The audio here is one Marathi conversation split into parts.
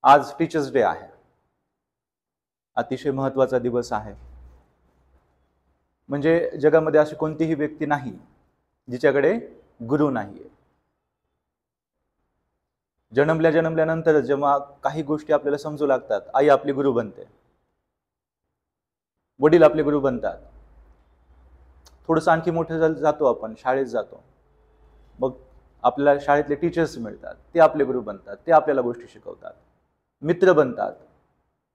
आज टीचर्स डे आहे, अतिशय महत्त्वाचा दिवस आहे. म्हणजे जगामध्ये अशी कोणतीही व्यक्ती नाही जिच्याकडे गुरु नाहीये. जन्मल्यानंतर जेव्हा काही गोष्टी आपल्याला समजू लागतात, आई आपली गुरु बनते, वडील आपले गुरु बनतात. थोडंसं आणखी मोठे जातो आपण, शाळेत जातो, मग आपल्याला शाळेतले टीचर्स मिळतात, ते आपले गुरु बनतात, ते आपल्याला गोष्टी शिकवतात. मित्र बनतात,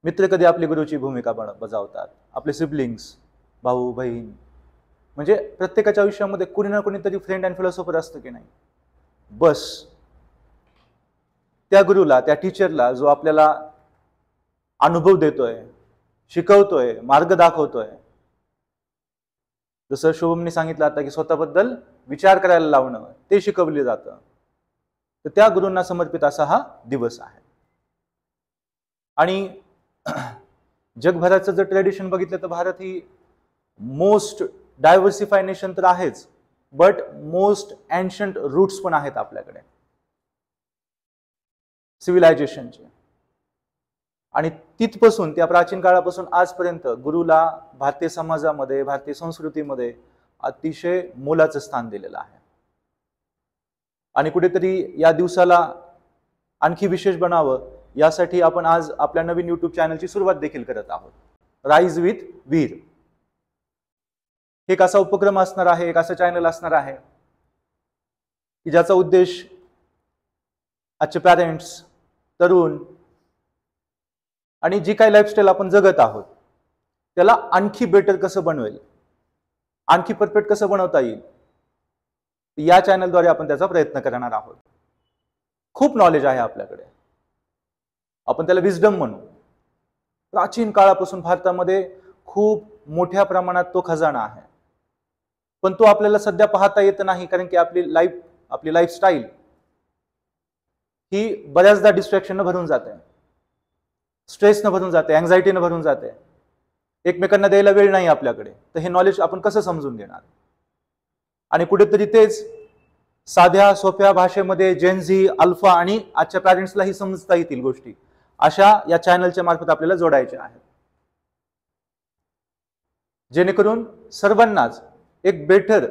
मित्र कधी आपली गुरुची भूमिका बजावतात. आपले सिबलिंग्स, भाऊ बहीण, म्हणजे प्रत्येकाच्या आयुष्यामध्ये कोणी ना कोणीतरी फ्रेंड अँड फिलॉसॉफर असतं की नाही. बस त्या गुरुला, त्या टीचरला जो आपल्याला अनुभव देतोय, शिकवतोय, मार्ग दाखवतोय. जसं शुभमने सांगितलं आता की स्वतःबद्दल विचार करायला लावणं, ते शिकवले जातं. तर त्या गुरूंना समर्पित असा हा दिवस आहे. आणि जगभराचं जर ट्रेडिशन बघितलं तर भारत ही मोस्ट डायव्हर्सिफाय नेशन तर आहेच, बट मोस्ट एन्शंट रूट्स पण आहेत आपल्याकडे सिव्हिलायझेशनचे. आणि तिथपासून, त्या प्राचीन काळापासून आजपर्यंत गुरुला भारतीय समाजामध्ये, भारतीय संस्कृतीमध्ये अतिशय मोलाचं स्थान दिलेलं आहे. आणि कुठेतरी या दिवसाला आणखी विशेष बनावं यासाठी आपण आज आपल्या नवीन युट्यूब चॅनलची सुरुवात देखील करत आहोत, राईज विथ वीर. एक असा उपक्रम असणार आहे, एक असं चॅनल असणार आहे की ज्याचा उद्देश आजचे पॅरेंट्स, तरुण आणि जी काही लाईफस्टाईल आपण जगत आहोत त्याला आणखी बेटर कसं बनवेल, आणखी परफेक्ट कसं बनवता येईल, या चॅनलद्वारे आपण त्याचा प्रयत्न करणार आहोत. खूप नॉलेज आहे आपल्याकडे, आपण त्याला विजडम म्हणू. प्राचीन काळापासून भारतामध्ये खूप मोठ्या प्रमाणात तो खजाना आहे, पण तो आपल्याला सध्या पाहता येत नाही, कारण की आपली लाईफस्टाईल ही बऱ्याचदा डिस्ट्रॅक्शननं भरून जाते, स्ट्रेसनं भरून जाते, अँझायटीनं भरून जाते. एकमेकांना द्यायला वेळ नाही आपल्याकडे. तर हे नॉलेज आपण कसं समजून घेणार? आणि कुठेतरी तेच साध्या सोप्या भाषेमध्ये जेनझी, अल्फा आणि आजच्या पॅरेंट्सलाही समजता येतील गोष्टी, अशा या चॅनलच्या मार्फत आपल्याला जोडायच्या आहेत, जेणेकरून सर्वांनाच एक बेटर,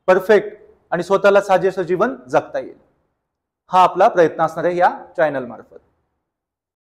परफेक्ट आणि स्वतःला साजेसं जीवन जगता येईल. हा आपला प्रयत्न असणार आहे या चॅनल मार्फत.